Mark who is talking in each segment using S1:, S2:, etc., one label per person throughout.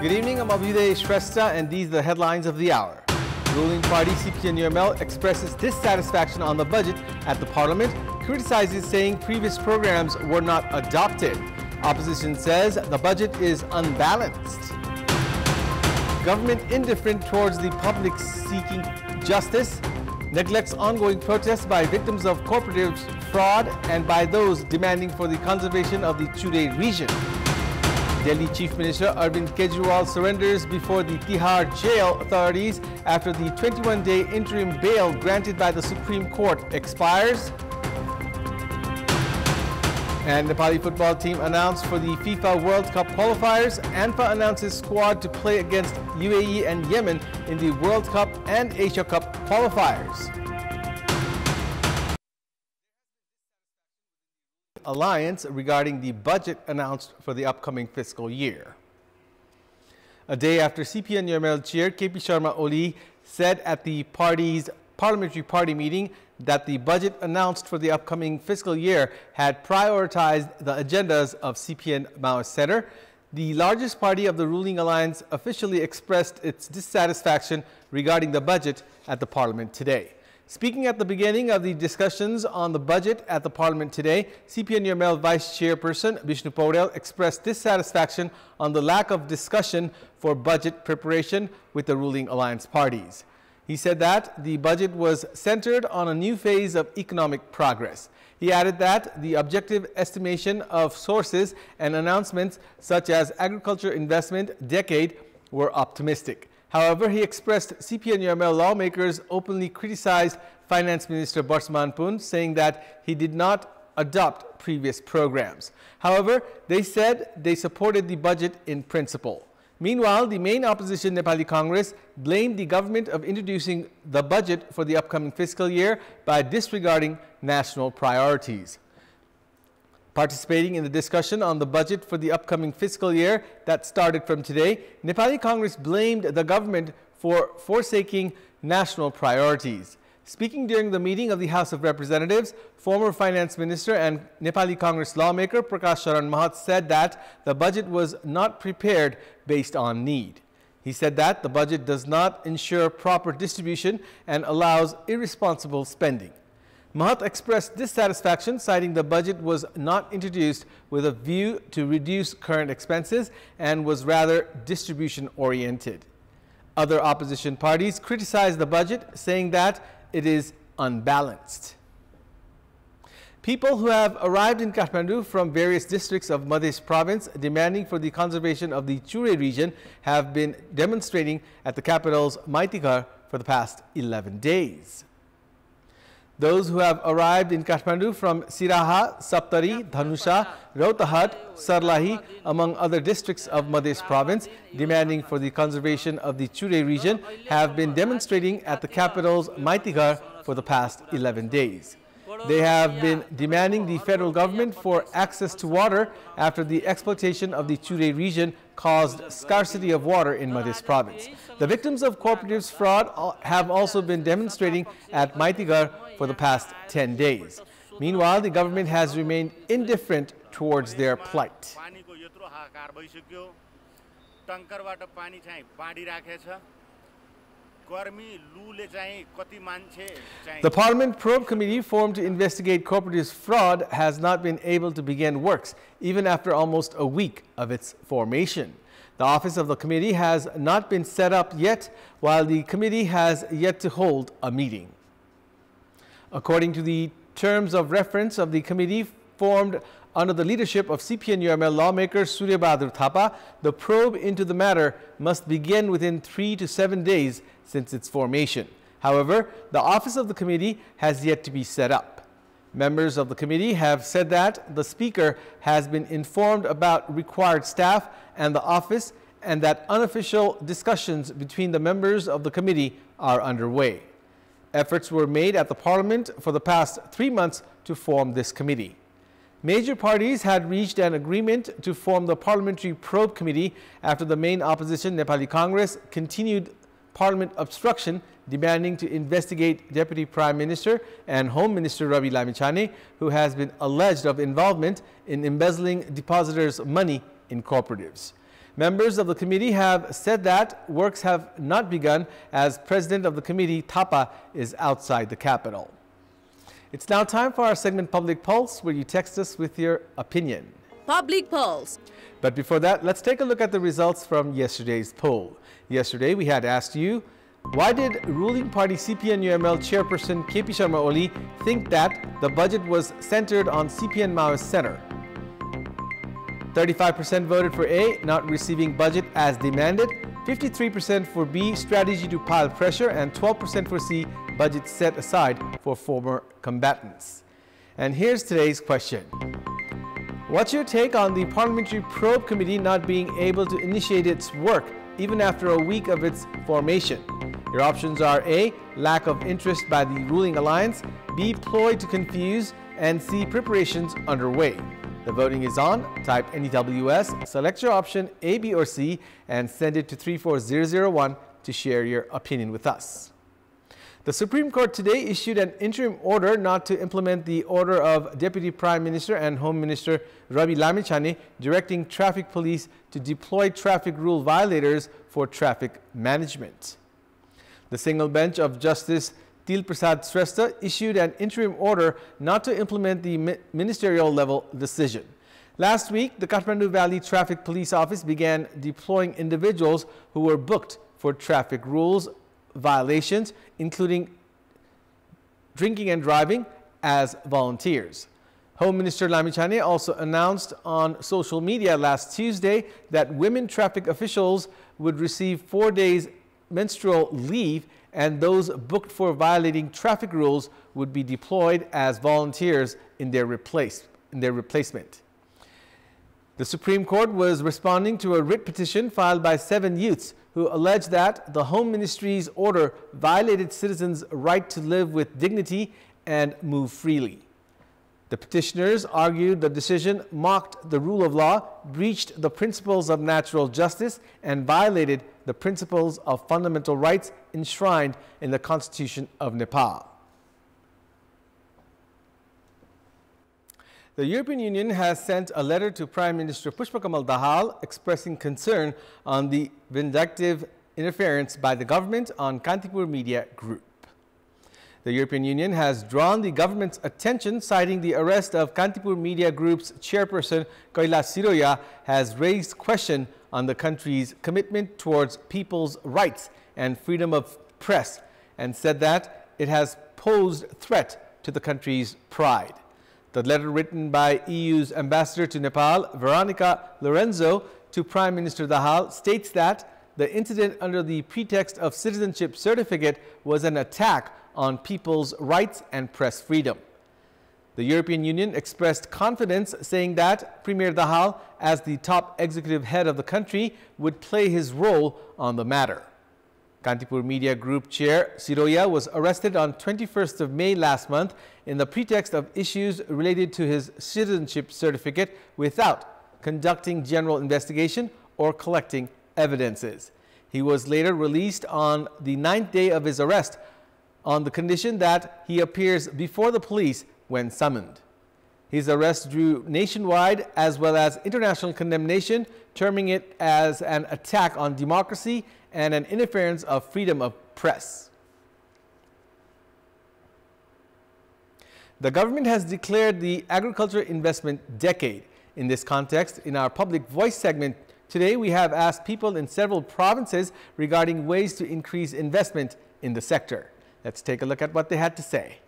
S1: Good evening, I'm Abhyuday Shrestha, and these are the headlines of the hour. Ruling party CPN-UML expresses dissatisfaction on the budget at the parliament, criticizes saying previous programs were not adopted. Opposition says the budget is unbalanced. Government indifferent towards the public seeking justice, neglects ongoing protests by victims of cooperatives fraud and by those demanding for the conservation of the Chure region. Delhi Chief Minister Arvind Kejriwal surrenders before the Tihar jail authorities after the 21-day interim bail granted by the Supreme Court expires. And Nepali football team announced for the FIFA World Cup qualifiers. ANFA announces squad to play against UAE and Yemen in the World Cup and Asia Cup qualifiers. Alliance regarding the budget announced for the upcoming fiscal year. A day after CPN-UML chair KP Sharma Oli said at the party's parliamentary party meeting that the budget announced for the upcoming fiscal year had prioritized the agendas of CPN Maoist Center, the largest party of the ruling alliance officially expressed its dissatisfaction regarding the budget at the parliament today. Speaking at the beginning of the discussions on the budget at the parliament today, CPN-UML Vice Chairperson Vishnu Paudel expressed dissatisfaction on the lack of discussion for budget preparation with the ruling alliance parties. He said that the budget was centered on a new phase of economic progress. He added that the objective estimation of sources and announcements such as agriculture investment decade were optimistic. However, he expressed CPN-UML lawmakers openly criticized Finance Minister Barsman Pun, saying that he did not adopt previous programs. However, they said they supported the budget in principle. Meanwhile, the main opposition Nepali Congress blamed the government of introducing the budget for the upcoming fiscal year by disregarding national priorities. Participating in the discussion on the budget for the upcoming fiscal year that started from today, Nepali Congress blamed the government for forsaking national priorities. Speaking during the meeting of the House of Representatives, former Finance Minister and Nepali Congress lawmaker Prakash Sharan Mahat said that the budget was not prepared based on need. He said that the budget does not ensure proper distribution and allows irresponsible spending. Mahat expressed dissatisfaction, citing the budget was not introduced with a view to reduce current expenses and was rather distribution-oriented. Other opposition parties criticized the budget, saying that it is unbalanced. People who have arrived in Kathmandu from various districts of Madhya province demanding for the conservation of the Chure region have been demonstrating at the capital's Maitighar for the past 11 days. Those who have arrived in Kathmandu from Siraha, Saptari, Dhanusha, Rohtahat, Sarlahi, among other districts of Madhya province, demanding for the conservation of the Chure region, have been demonstrating at the capital's Maitighar for the past 11 days. They have been demanding the federal government for access to water after the exploitation of the Chure region caused scarcity of water in Madhya province. The victims of cooperatives fraud have also been demonstrating at Maitighar for the past 10 days. Meanwhile, the government has remained indifferent towards their plight. The Parliament Probe Committee formed to investigate cooperatives fraud has not been able to begin works, even after almost a week of its formation. The office of the committee has not been set up yet, while the committee has yet to hold a meeting. According to the terms of reference of the committee formed under the leadership of CPN-UML lawmaker Surya Bahadur Thapa, the probe into the matter must begin within 3 to 7 days since its formation. However, the office of the committee has yet to be set up. Members of the committee have said that the Speaker has been informed about required staff and the office, and that unofficial discussions between the members of the committee are underway. Efforts were made at the Parliament for the past 3 months to form this committee. Major parties had reached an agreement to form the Parliamentary Probe Committee after the main opposition, Nepali Congress, continued Parliament obstruction, demanding to investigate Deputy Prime Minister and Home Minister Ravi Lamichhane, who has been alleged of involvement in embezzling depositors' money in cooperatives. Members of the committee have said that works have not begun as president of the committee, Thapa, is outside the capital. It's now time for our segment Public Pulse, where you text us with your opinion.
S2: Public Pulse.
S1: But before that, let's take a look at the results from yesterday's poll. Yesterday, we had asked you, why did ruling party CPN-UML chairperson KP Sharma Oli think that the budget was centered on CPN Maoist Center? 35% voted for A, not receiving budget as demanded, 53% for B, strategy to pile pressure, and 12% for C, budget set aside for former combatants. And here's today's question. What's your take on the Parliamentary Probe Committee not being able to initiate its work even after a week of its formation? Your options are A, lack of interest by the ruling alliance, B, ploy to confuse, and C, preparations underway. The voting is on. Type NEWS, select your option A, B, or C, and send it to 34001 to share your opinion with us. The Supreme Court today issued an interim order not to implement the order of Deputy Prime Minister and Home Minister Ravi Lamichhane directing traffic police to deploy traffic rule violators for traffic management. The single bench of Justice Til Prasad Shrestha issued an interim order not to implement the ministerial level decision. Last week, the Kathmandu Valley Traffic Police Office began deploying individuals who were booked for traffic rules violations, including drinking and driving, as volunteers. Home Minister Lamichhane also announced on social media last Tuesday that women traffic officials would receive 4 days menstrual leave, and those booked for violating traffic rules would be deployed as volunteers in their replacement. The Supreme Court was responding to a writ petition filed by 7 youths who alleged that the Home Ministry's order violated citizens' right to live with dignity and move freely. The petitioners argued the decision mocked the rule of law, breached the principles of natural justice, and violated the principles of fundamental rights enshrined in the Constitution of Nepal. The European Union has sent a letter to Prime Minister Pushpakamal Dahal expressing concern on the vindictive interference by the government on Kantipur Media Group. The European Union has drawn the government's attention, citing the arrest of Kantipur Media Group's chairperson Kailash Siroya has raised question on the country's commitment towards people's rights and freedom of press, and said that it has posed threat to the country's pride. The letter, written by EU's ambassador to Nepal, Veronica Lorenzo, to Prime Minister Dahal, states that the incident, under the pretext of citizenship certificate, was an attack on people's rights and press freedom. The European Union expressed confidence, saying that Premier Dahal, as the top executive head of the country, would play his role on the matter. Kantipur Media Group Chair Siroya was arrested on 21st of May last month in the pretext of issues related to his citizenship certificate without conducting general investigation or collecting evidences. He was later released on the 9th day of his arrest on the condition that he appears before the police when summoned. His arrest drew nationwide as well as international condemnation, terming it as an attack on democracy and an interference of freedom of press. The government has declared the agriculture investment decade. In this context, in our Public Voice segment today, we have asked people in several provinces regarding ways to increase investment in the sector. Let's take a look at what they had to say.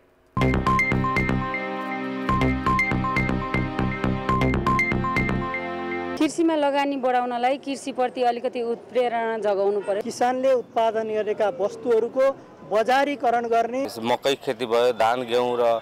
S3: कृषिमा लगानी बढाउनलाई कृषिप्रति अलिकति उत्प्रेरणा जगाउनु पर्यो।
S4: किसानले उत्पादन गरेका वस्तुहरूको बजारीकरण गर्ने,
S5: मकै खेती भयो, धान गेहूं र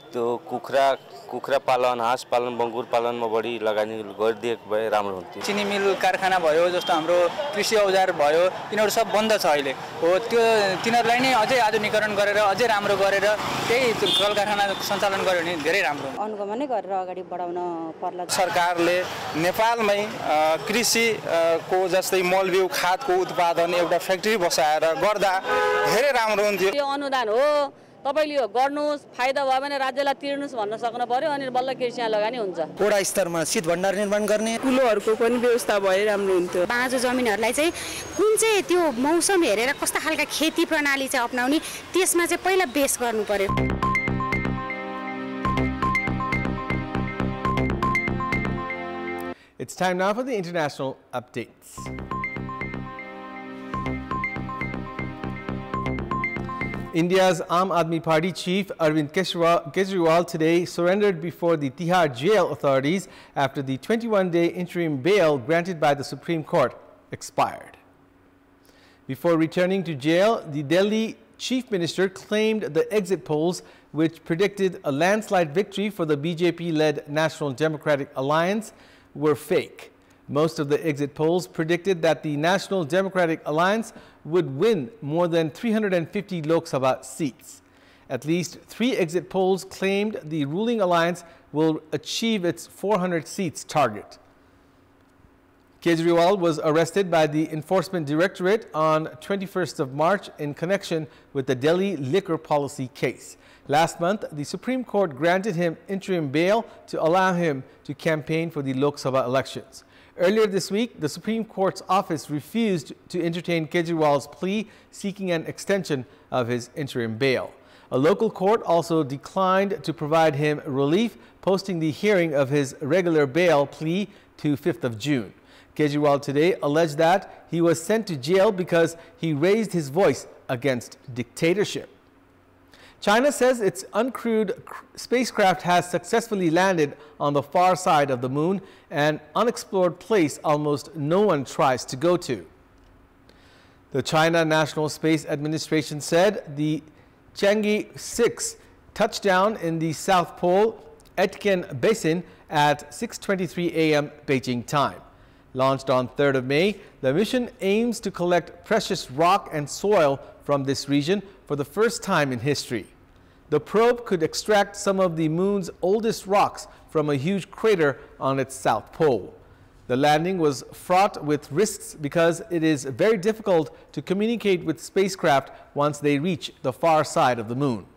S5: त्यो कुखुरा पालन, हाँस पालन, बङ्गुर पालनमा बढी लगानी गरिदिएको भए राम्रो हुन्थ्यो।
S4: चिनी मिल कारखाना भयो, जस्तो हाम्रो कृषि औजार भयो, तिनीहरू सब बन्द छ अहिले। हो त्यो तिनीहरूलाई नै अझै आधुनिकीकरण गरेर अझै राम्रो गरेर त्यही कल कारखाना सञ्चालन गर्यो भने धेरै राम्रो हुन्छ।
S3: अनुगमन गरेर अगाडि बढाउन पर्ला।
S6: सरकारले नेपालमै कृषिको जस्तै मलबिउ खादको उत्पादन एउटा फ्याक्ट्री बसाएर गर्दा धेरै राम्रो हुन्थ्यो।
S3: यो अनुदान हो तपाईले यो गर्नुस् फाइदा भयो भने राज्यलाई तिर्नुस् भन्न सक्नु पर्यो अनि बल्ल कृषि यहाँ लगानी हुन्छ
S2: वडा स्तरमा शीत भण्डार निर्माण गर्ने
S7: कुलोहरुको पनि व्यवस्था भए राम्रो हुन्थ्यो
S8: बाँझो जमिनहरुलाई चाहिँ कुन चाहिँ त्यो मौसम हेरेर कस्ता खालका खेती प्रणाली चाहिँ अपनाउने त्यसमा चाहिँ पहिला बेस गर्नु पर्यो
S1: It's time now for the international updates. India's Aam Aadmi Party chief Arvind Kejriwal today surrendered before the Tihar jail authorities after the 21-day interim bail granted by the Supreme Court expired. Before returning to jail, the Delhi chief minister claimed the exit polls, which predicted a landslide victory for the BJP-led National Democratic Alliance, were fake. Most of the exit polls predicted that the National Democratic Alliance would win more than 350 Lok Sabha seats. At least 3 exit polls claimed the ruling alliance will achieve its 400 seats target. Kejriwal was arrested by the Enforcement Directorate on 21st of March in connection with the Delhi liquor policy case. Last month, the Supreme Court granted him interim bail to allow him to campaign for the Lok Sabha elections. Earlier this week, the Supreme Court's office refused to entertain Kejriwal's plea seeking an extension of his interim bail. A local court also declined to provide him relief, posting the hearing of his regular bail plea to 5th of June. Kejriwal today alleged that he was sent to jail because he raised his voice against dictatorship. China says its uncrewed spacecraft has successfully landed on the far side of the moon, an unexplored place almost no one tries to go to. The China National Space Administration said the Chang'e 6 touched down in the South Pole Aitken Basin at 6:23 a.m. Beijing time. Launched on 3rd of May, the mission aims to collect precious rock and soil from this region for the first time in history. The probe could extract some of the moon's oldest rocks from a huge crater on its south pole. The landing was fraught with risks because it is very difficult to communicate with spacecraft once they reach the far side of the moon.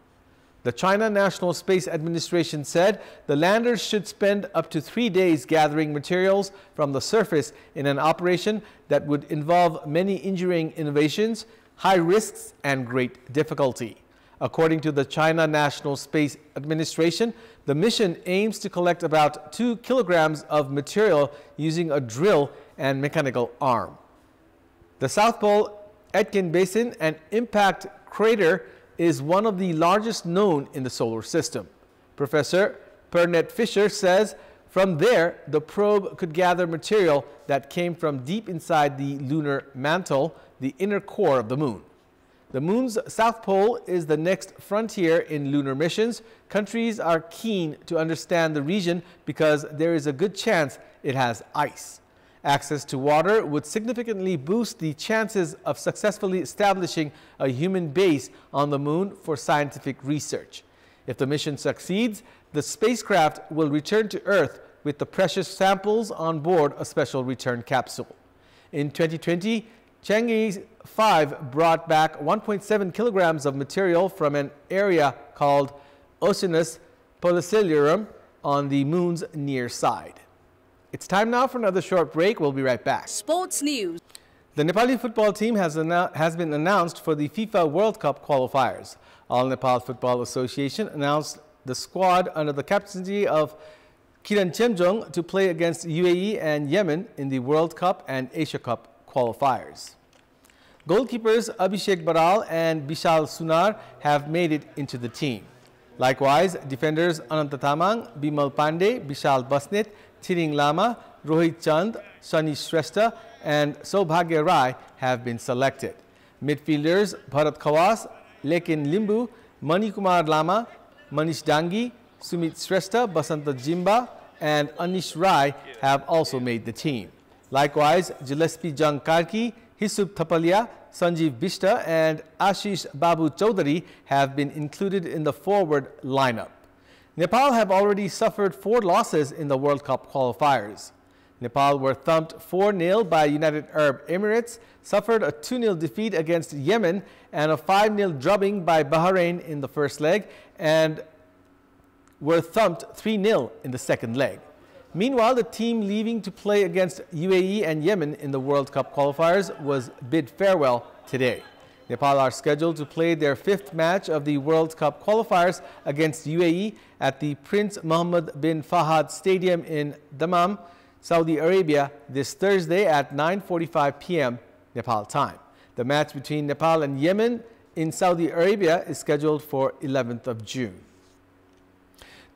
S1: The China National Space Administration said the landers should spend up to 3 days gathering materials from the surface in an operation that would involve many engineering innovations, high risks, and great difficulty. According to the China National Space Administration, the mission aims to collect about 2 kilograms of material using a drill and mechanical arm. The South Pole Aitken Basin, an impact crater, is one of the largest known in the solar system. Professor Pernette Fisher says from there, the probe could gather material that came from deep inside the lunar mantle, the inner core of the moon. The moon's south pole is the next frontier in lunar missions. Countries are keen to understand the region because there is a good chance it has ice. Access to water would significantly boost the chances of successfully establishing a human base on the moon for scientific research. If the mission succeeds, the spacecraft will return to Earth with the precious samples on board a special return capsule. In 2020, Chang'e 5 brought back 1.7 kilograms of material from an area called Oceanus Polycellarium on the moon's near side. It's time now for another short break. We'll be right back.
S9: Sports news.
S1: The Nepali football team has been announced for the FIFA World Cup qualifiers. All Nepal Football Association announced the squad under the captaincy of Kiran Chemjong to play against UAE and Yemen in the World Cup and Asia Cup qualifiers. Goalkeepers Abhishek Baral and Bishal Sunar have made it into the team. Likewise, defenders Ananta Tamang, Bimal Pandey, Bishal Basnet, Thiring Lama, Rohit Chand, Shani Shrestha, and Saubhagya Rai have been selected. Midfielders Bharat Khawas, Lekin Limbu, Manikumar Lama, Manish Dangi, Sumit Shrestha, Basanta Jimba, and Anish Rai have also made the team. Likewise, Gillespie Jung Karki, Hisub Thapalia, Sanjeev Bishta, and Ashish Babu Chaudhary have been included in the forward lineup. Nepal have already suffered 4 losses in the World Cup qualifiers. Nepal were thumped 4-0 by United Arab Emirates, suffered a 2-0 defeat against Yemen and a 5-0 drubbing by Bahrain in the first leg, and were thumped 3-0 in the second leg. Meanwhile, the team leaving to play against UAE and Yemen in the World Cup qualifiers was bid farewell today. Nepal are scheduled to play their 5th match of the World Cup qualifiers against UAE at the Prince Mohammed bin Fahad Stadium in Dammam, Saudi Arabia, this Thursday at 9:45 p.m. Nepal time. The match between Nepal and Yemen in Saudi Arabia is scheduled for 11th of June.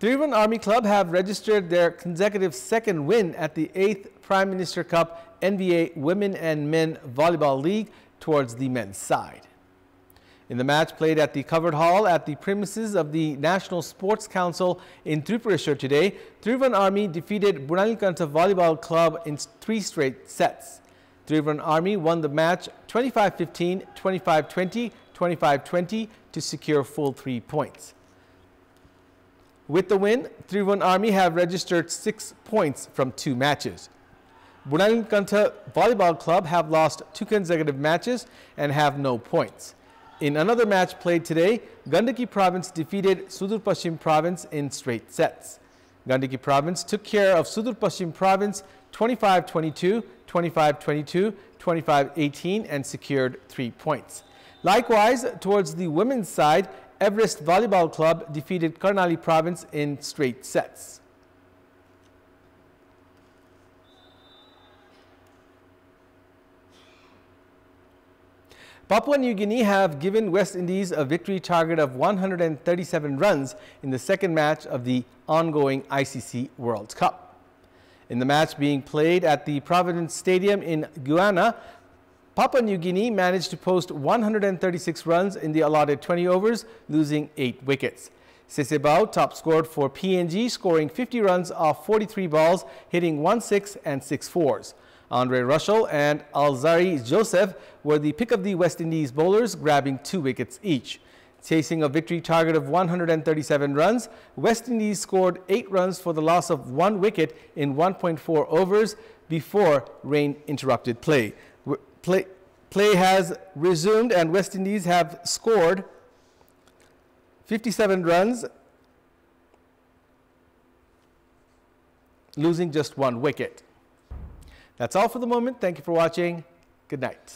S1: Tribhuvan Army Club have registered their consecutive 2nd win at the 8th Prime Minister Cup NBA Women and Men Volleyball League towards the men's side. In the match played at the covered hall at the premises of the National Sports Council in Tripureshwar today, Tribhuvan Army defeated Bunalkantha Volleyball Club in 3 straight sets. Tribhuvan Army won the match 25-15, 25-20, 25-20 to secure full 3 points. With the win, Tribhuvan Army have registered 6 points from 2 matches. Bunalkantha Volleyball Club have lost 2 consecutive matches and have no points. In another match played today, Gandaki Province defeated Sudur Paschim Province in straight sets. Gandaki Province took care of Sudur Paschim Province 25-22, 25-22, 25-18 and secured 3 points. Likewise, towards the women's side, Everest Volleyball Club defeated Karnali Province in straight sets. Papua New Guinea have given West Indies a victory target of 137 runs in the 2nd match of the ongoing ICC World Cup. In the match being played at the Providence Stadium in Guyana, Papua New Guinea managed to post 136 runs in the allotted 20 overs, losing 8 wickets. Sesebao top scored for PNG, scoring 50 runs off 43 balls, hitting 1 6 and 6 fours. Andre Russell and Alzari Joseph were the pick of the West Indies bowlers, grabbing 2 wickets each. Chasing a victory target of 137 runs, West Indies scored 8 runs for the loss of 1 wicket in 1.4 overs before rain interrupted play. Play has resumed and West Indies have scored 57 runs, losing just 1 wicket. That's all for the moment. Thank you for watching. Good night.